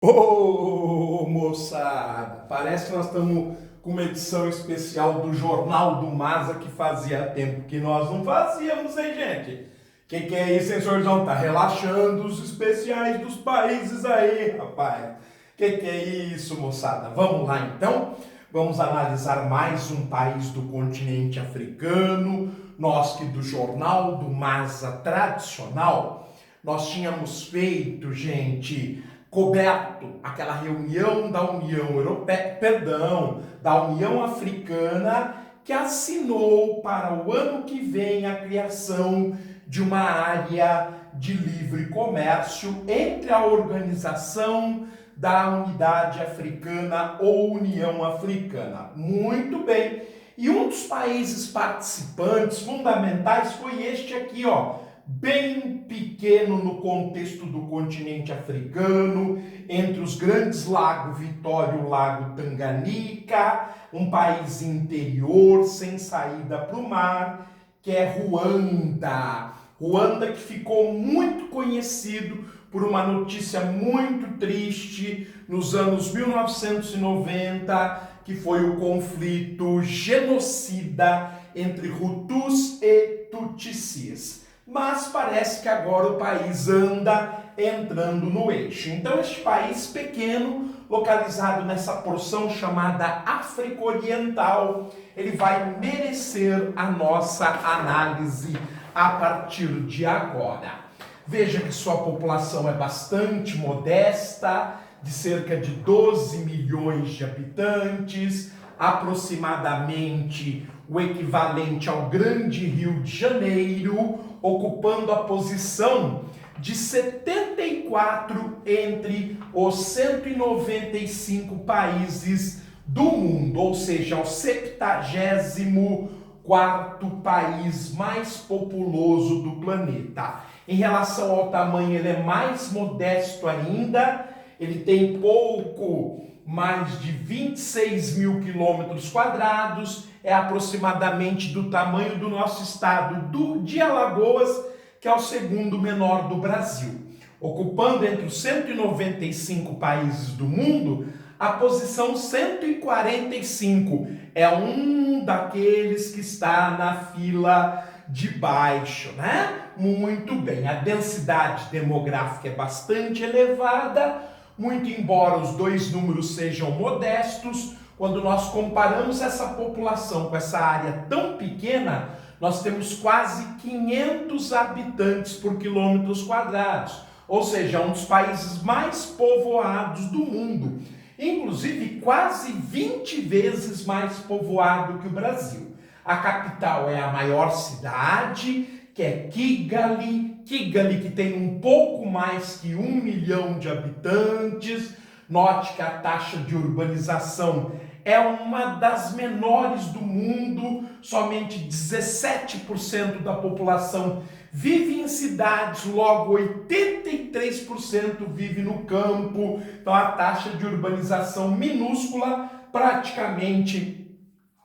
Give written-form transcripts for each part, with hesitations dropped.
Ô, moçada, parece que nós estamos com uma edição especial do Jornal do Maza que fazia tempo que nós não fazíamos, hein, gente? Que é isso, hein, senhorzão? Tá relaxando os especiais dos países aí, rapaz. Que é isso, moçada? Vamos lá, então? Vamos analisar mais um país do continente africano. Nós que do Jornal do Maza tradicional, nós tínhamos feito, gente, coberto aquela reunião da União Europeia, perdão, da União Africana, que assinou para o ano que vem a criação de uma área de livre comércio entre a Organização da Unidade Africana ou União Africana. Muito bem. E um dos países participantes fundamentais foi este aqui, ó, bem pequeno no contexto do continente africano, entre os grandes lagos Vitória e o lago Tanganica, um país interior sem saída para o mar, que é Ruanda. Ruanda, que ficou muito conhecido por uma notícia muito triste nos anos 1990, que foi o conflito genocida entre Hutus e Tutsis. Mas parece que agora o país anda entrando no eixo. Então, este país pequeno, localizado nessa porção chamada África Oriental, ele vai merecer a nossa análise a partir de agora. Veja que sua população é bastante modesta, de cerca de 12 milhões de habitantes, aproximadamente o equivalente ao Grande Rio de Janeiro, ocupando a posição de 74 entre os 195 países do mundo, ou seja, o 74º país mais populoso do planeta. Em relação ao tamanho, ele é mais modesto ainda, ele tem pouco mais de 26 mil quilômetros quadrados, é aproximadamente do tamanho do nosso estado de Alagoas, que é o segundo menor do Brasil, ocupando entre os 195 países do mundo a posição 145. É um daqueles que está na fila de baixo, né? Muito bem, a densidade demográfica é bastante elevada, muito embora os dois números sejam modestos. Quando nós comparamos essa população com essa área tão pequena, nós temos quase 500 habitantes por quilômetros quadrados, ou seja, um dos países mais povoados do mundo, inclusive quase 20 vezes mais povoado que o Brasil. A capital é a maior cidade, que é Kigali, que tem um pouco mais que 1 milhão de habitantes. Note que a taxa de urbanização é uma das menores do mundo, somente 17% da população vive em cidades, logo 83% vive no campo. Então a taxa de urbanização minúscula, praticamente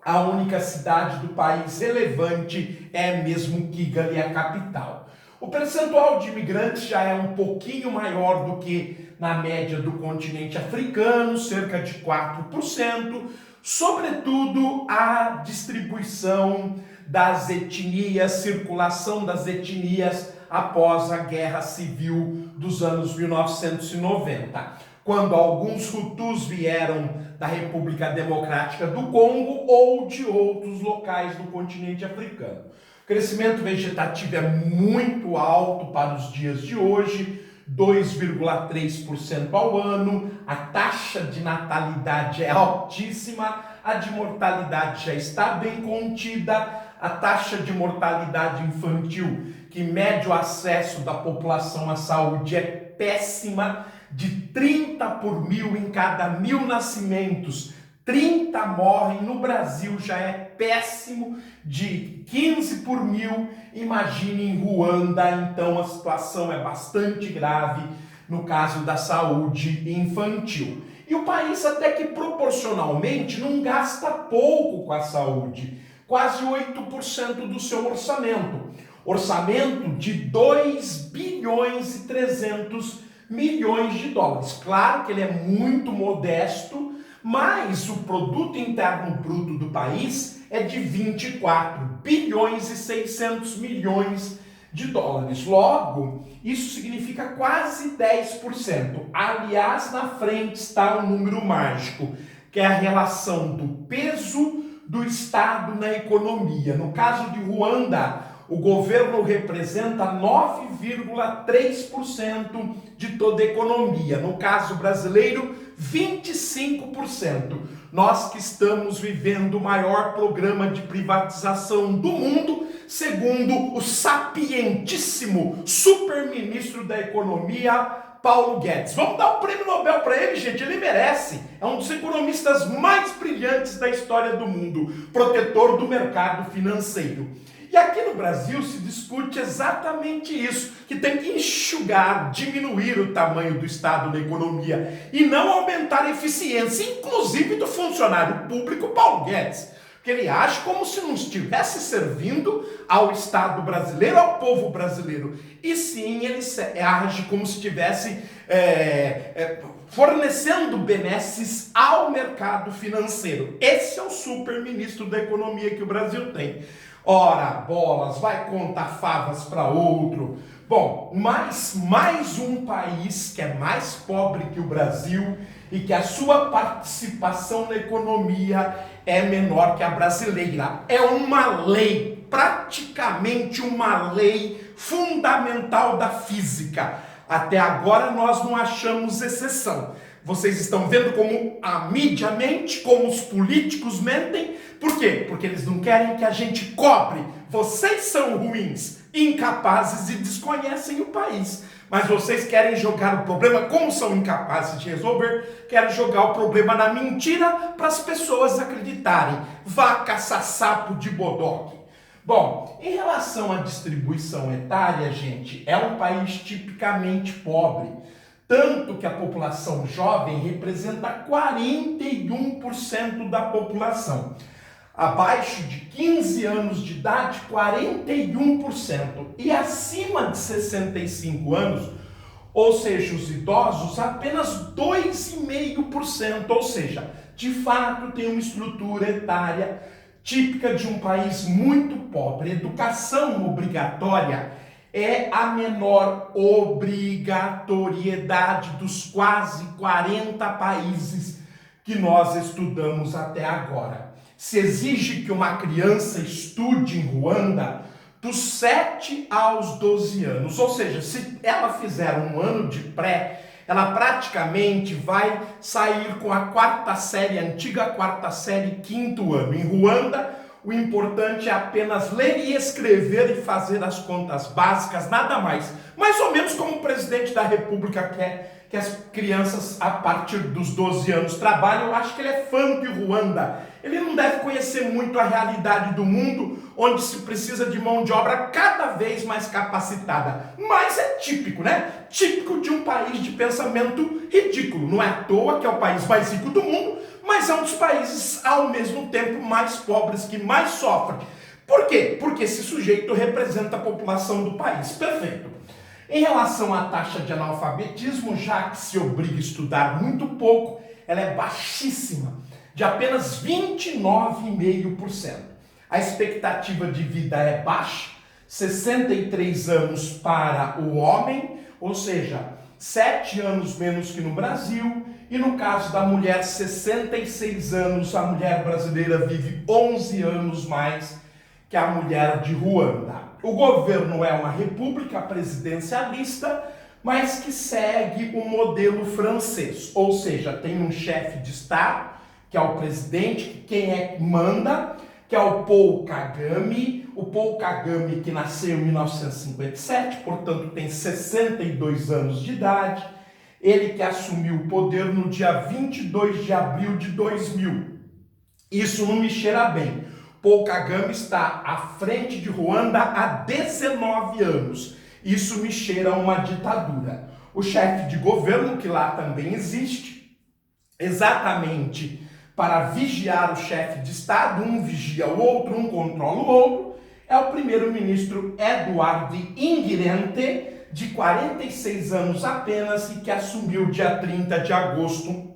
a única cidade do país relevante é mesmo Kigali, a capital. O percentual de imigrantes já é um pouquinho maior do que na média do continente africano, cerca de 4%, sobretudo a distribuição das etnias, circulação das etnias após a Guerra Civil dos anos 1990, quando alguns Hutus vieram da República Democrática do Congo ou de outros locais do continente africano. O crescimento vegetativo é muito alto para os dias de hoje, 2,3% ao ano, a taxa de natalidade é altíssima, a de mortalidade já está bem contida, a taxa de mortalidade infantil, que mede o acesso da população à saúde, é péssima, de 30 por mil em cada 1.000 nascimentos. 30 morrem, no Brasil já é péssimo, de 15 por mil, imagine em Ruanda. Então a situação é bastante grave no caso da saúde infantil. E o país até que proporcionalmente não gasta pouco com a saúde, quase 8% do seu orçamento. Orçamento de 2 bilhões e 300 milhões de dólares. Claro que ele é muito modesto, mas o produto interno bruto do país é de 24 bilhões e 600 milhões de dólares. Logo, isso significa quase 10%. Aliás, na frente está um número mágico, que é a relação do peso do Estado na economia. No caso de Ruanda, o governo representa 9,3% de toda a economia. No caso brasileiro, 25%. Nós que estamos vivendo o maior programa de privatização do mundo, segundo o sapientíssimo super-ministro da Economia, Paulo Guedes. Vamos dar um prêmio Nobel para ele, gente, ele merece. É um dos economistas mais brilhantes da história do mundo, protetor do mercado financeiro. E aqui no Brasil se discute exatamente isso, que tem que enxugar, diminuir o tamanho do Estado na economia e não aumentar a eficiência, inclusive do funcionário público Paulo Guedes. Porque ele age como se não estivesse servindo ao Estado brasileiro, ao povo brasileiro. E sim, ele age como se estivesse fornecendo benesses ao mercado financeiro. Esse é o super-ministro da economia que o Brasil tem. Ora, bolas, vai contar favas para outro. Bom, mas mais um país que é mais pobre que o Brasil e que a sua participação na economia é menor que a brasileira. É uma lei, praticamente uma lei fundamental da física. Até agora nós não achamos exceção. Vocês estão vendo como a mídia mente, como os políticos mentem. Por quê? Porque eles não querem que a gente cobre. Vocês são ruins, incapazes e desconhecem o país. Mas vocês querem jogar o problema, como são incapazes de resolver, querem jogar o problema na mentira para as pessoas acreditarem. Vá caçar sapo de bodoque. Bom, em relação à distribuição etária, gente, é um país tipicamente pobre. Tanto que a população jovem representa 41% da população. Abaixo de 15 anos de idade, 41%. E acima de 65 anos, ou seja, os idosos, apenas 2,5%. Ou seja, de fato tem uma estrutura etária típica de um país muito pobre. Educação obrigatória é a menor obrigatoriedade dos quase 40 países que nós estudamos até agora. Se exige que uma criança estude em Ruanda dos 7 aos 12 anos, ou seja, se ela fizer um ano de pré, ela praticamente vai sair com a quarta série, a antiga quarta série, quinto ano. Em Ruanda, o importante é apenas ler e escrever e fazer as contas básicas, nada mais. Mais ou menos como o presidente da República quer que as crianças, a partir dos 12 anos, trabalhem. Eu acho que ele é fã de Ruanda. Ele não deve conhecer muito a realidade do mundo, onde se precisa de mão de obra cada vez mais capacitada. Mas é típico, né? Típico de um país de pensamento ridículo. Não é à toa que é o país mais rico do mundo, mas é um dos países, ao mesmo tempo, mais pobres, que mais sofrem. Por quê? Porque esse sujeito representa a população do país. Perfeito. Em relação à taxa de analfabetismo, já que se obriga a estudar muito pouco, ela é baixíssima, de apenas 29,5%. A expectativa de vida é baixa, 63 anos para o homem, ou seja, 7 anos menos que no Brasil, e no caso da mulher, 66 anos, a mulher brasileira vive 11 anos mais que a mulher de Ruanda. O governo é uma república presidencialista, mas que segue o modelo francês, ou seja, tem um chefe de Estado, que é o presidente, quem é que manda, que é o Paul Kagame, que nasceu em 1957, portanto tem 62 anos de idade, ele que assumiu o poder no dia 22 de abril de 2000. Isso não me cheira bem. Paul Kagame está à frente de Ruanda há 19 anos. Isso me cheira uma ditadura. O chefe de governo, que lá também existe, exatamente para vigiar o chefe de Estado, um vigia o outro, um controla o outro, é o primeiro-ministro Edouard Ngirente, de 46 anos apenas e que assumiu dia 30 de agosto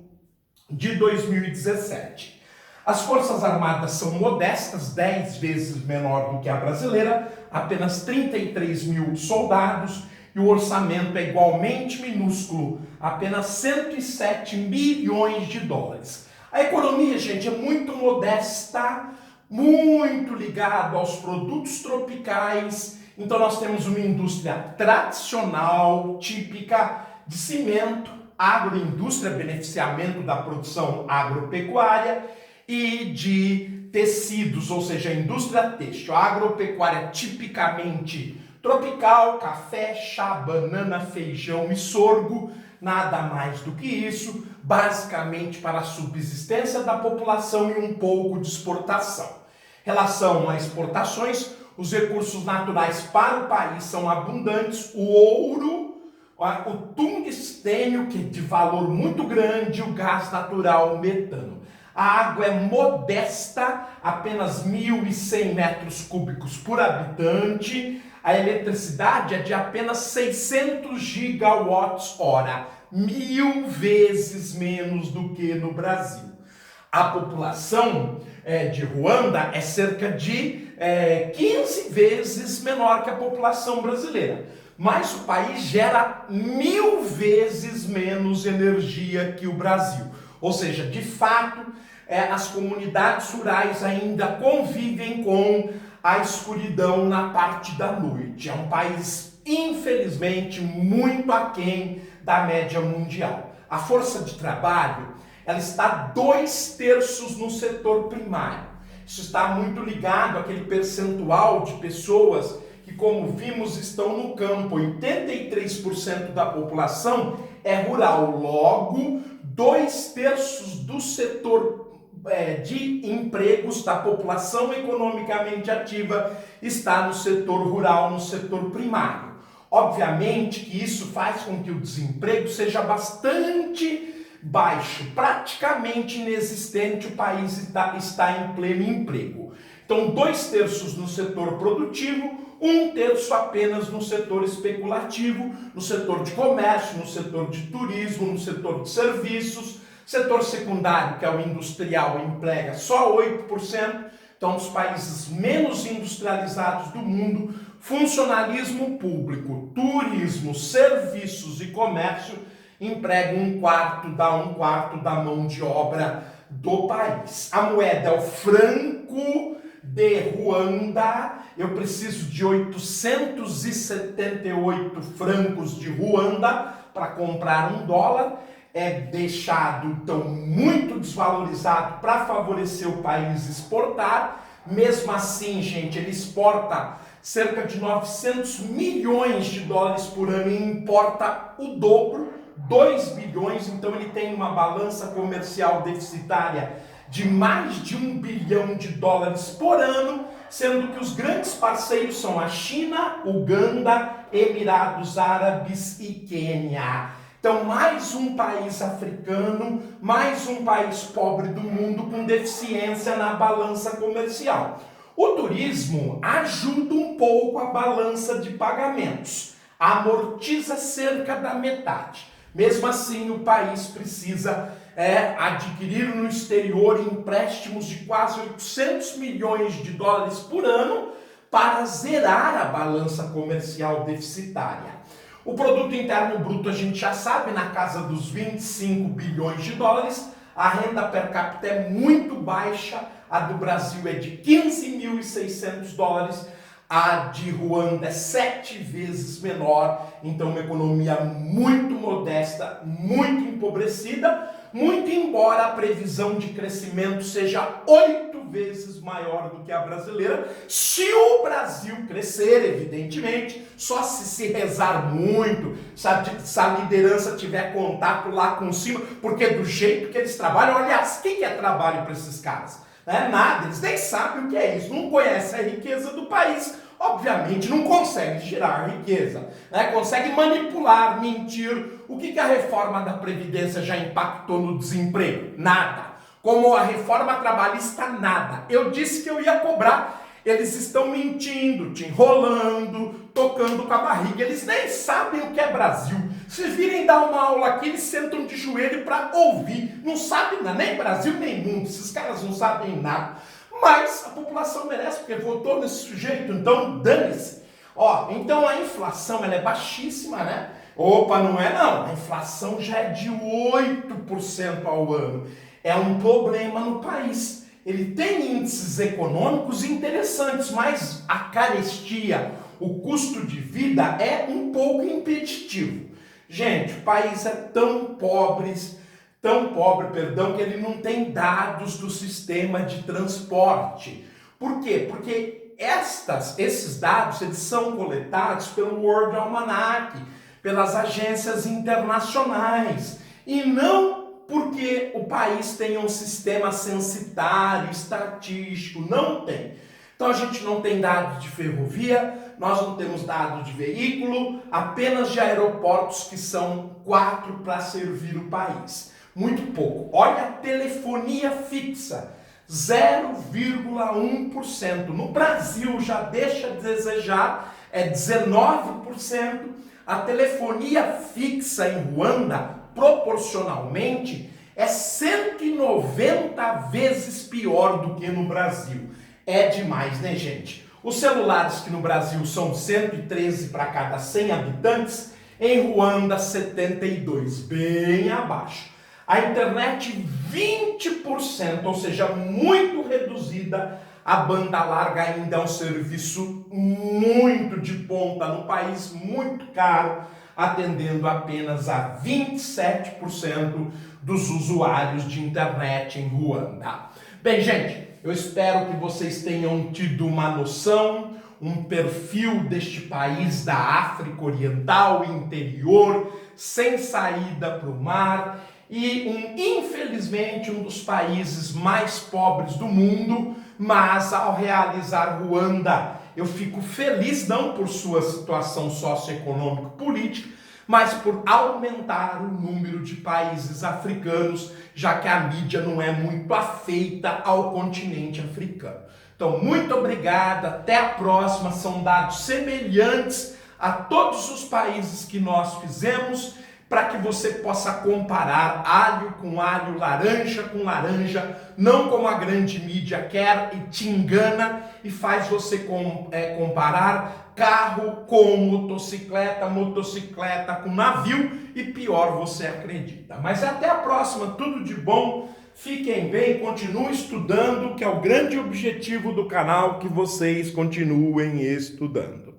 de 2017. As Forças Armadas são modestas, 10 vezes menor do que a brasileira, apenas 33 mil soldados, e o orçamento é igualmente minúsculo, apenas 107 milhões de dólares. A economia, gente, é muito modesta, muito ligada aos produtos tropicais. Então nós temos uma indústria tradicional, típica de cimento, agroindústria, beneficiamento da produção agropecuária, e de tecidos, ou seja, a indústria têxtil. A agropecuária tipicamente tropical, café, chá, banana, feijão e sorgo, nada mais do que isso, basicamente para a subsistência da população e um pouco de exportação. Em relação a exportações, os recursos naturais para o país são abundantes, o ouro, o tungstênio, que é de valor muito grande, o gás natural, o metano. A água é modesta, apenas 1.100 metros cúbicos por habitante. A eletricidade é de apenas 600 gigawatts-hora, 1000 vezes menos do que no Brasil. A população de Ruanda é cerca de 15 vezes menor que a população brasileira. Mas o país gera 1000 vezes menos energia que o Brasil. Ou seja, de fato, as comunidades rurais ainda convivem com a escuridão na parte da noite. É um país, infelizmente, muito aquém da média mundial. A força de trabalho, ela está 2/3 no setor primário. Isso está muito ligado àquele percentual de pessoas que, como vimos, estão no campo. 83% da população é rural. Logo, 2/3 do setor de empregos da população economicamente ativa está no setor rural, no setor primário. Obviamente que isso faz com que o desemprego seja bastante baixo, praticamente inexistente. O país está em pleno emprego. Então, 2/3 no setor produtivo, 1/3 apenas no setor especulativo, no setor de comércio, no setor de turismo, no setor de serviços. Setor secundário, que é o industrial, emprega só 8%. Então, os países menos industrializados do mundo, funcionalismo público, turismo, serviços e comércio empregam dá um quarto da mão de obra do país. A moeda é o franco de Ruanda. Eu preciso de 878 francos de Ruanda para comprar $1. É deixado, então, muito desvalorizado para favorecer o país exportar. Mesmo assim, gente, ele exporta cerca de 900 milhões de dólares por ano e importa o dobro, 2 bilhões. Então, ele tem uma balança comercial deficitária de mais de $1 bilhão por ano, sendo que os grandes parceiros são a China, Uganda, Emirados Árabes e Quênia. Então, mais um país africano, mais um país pobre do mundo com deficiência na balança comercial. O turismo ajuda um pouco a balança de pagamentos, amortiza cerca da metade. Mesmo assim, o país precisa adquirir no exterior empréstimos de quase 800 milhões de dólares por ano para zerar a balança comercial deficitária. O produto interno bruto a gente já sabe, na casa dos 25 bilhões de dólares. A renda per capita é muito baixa, a do Brasil é de 15.600 dólares, a de Ruanda é 7 vezes menor. Então, uma economia muito modesta, muito empobrecida, muito embora a previsão de crescimento seja 8 vezes maior do que a brasileira. Se o Brasil crescer, evidentemente, só se rezar muito, se a liderança tiver contato lá com cima, porque do jeito que eles trabalham, aliás, o que é trabalho para esses caras? Não é nada, eles nem sabem o que é isso, não conhecem a riqueza do país, obviamente não conseguem gerar riqueza, conseguem manipular, mentir. O que a reforma da Previdência já impactou no desemprego? Nada. Como a reforma trabalhista, nada. Eu disse que eu ia cobrar Eles estão mentindo, te enrolando, tocando com a barriga. Eles nem sabem o que é Brasil. Se virem dar uma aula aqui, eles sentam de joelho para ouvir. Não sabem nada, nem Brasil, nem mundo. Esses caras não sabem nada. Mas a população merece, porque votou nesse sujeito, então dane-se. Ó, então a inflação ela é baixíssima, né? Opa, não é não. A inflação já é de 8% ao ano. É um problema no país. Ele tem índices econômicos interessantes, mas a carestia, o custo de vida é um pouco impeditivo. Gente, o país é tão pobre, que ele não tem dados do sistema de transporte. Por quê? Porque esses dados eles são coletados pelo World Almanac, pelas agências internacionais, e não porque o país tem um sistema censitário, estatístico, não tem. Então a gente não tem dados de ferrovia, nós não temos dados de veículo, apenas de aeroportos, que são 4 para servir o país. Muito pouco. Olha a telefonia fixa, 0,1%. No Brasil já deixa a desejar, é 19%. A telefonia fixa em Ruanda, proporcionalmente, é 190 vezes pior do que no Brasil. É demais, né, gente? Os celulares que no Brasil são 113 para cada 100 habitantes, em Ruanda 72, bem abaixo. A internet 20%, ou seja, muito reduzida. A banda larga ainda é um serviço muito de ponta no país, muito caro, atendendo apenas a 27% dos usuários de internet em Ruanda. Bem, gente, eu espero que vocês tenham tido uma noção, um perfil deste país da África Oriental, interior, sem saída para o mar, e infelizmente um dos países mais pobres do mundo. Mas ao realizar Ruanda, eu fico feliz não por sua situação socioeconômico-política, mas por aumentar o número de países africanos, já que a mídia não é muito afeita ao continente africano. Então, muito obrigado, até a próxima. São dados semelhantes a todos os países que nós fizemos, para que você possa comparar alho com alho, laranja com laranja, não como a grande mídia quer e te engana e faz você comparar carro com motocicleta, motocicleta com navio, e pior, você acredita. Mas até a próxima, tudo de bom, fiquem bem, continuem estudando, que é o grande objetivo do canal, que vocês continuem estudando.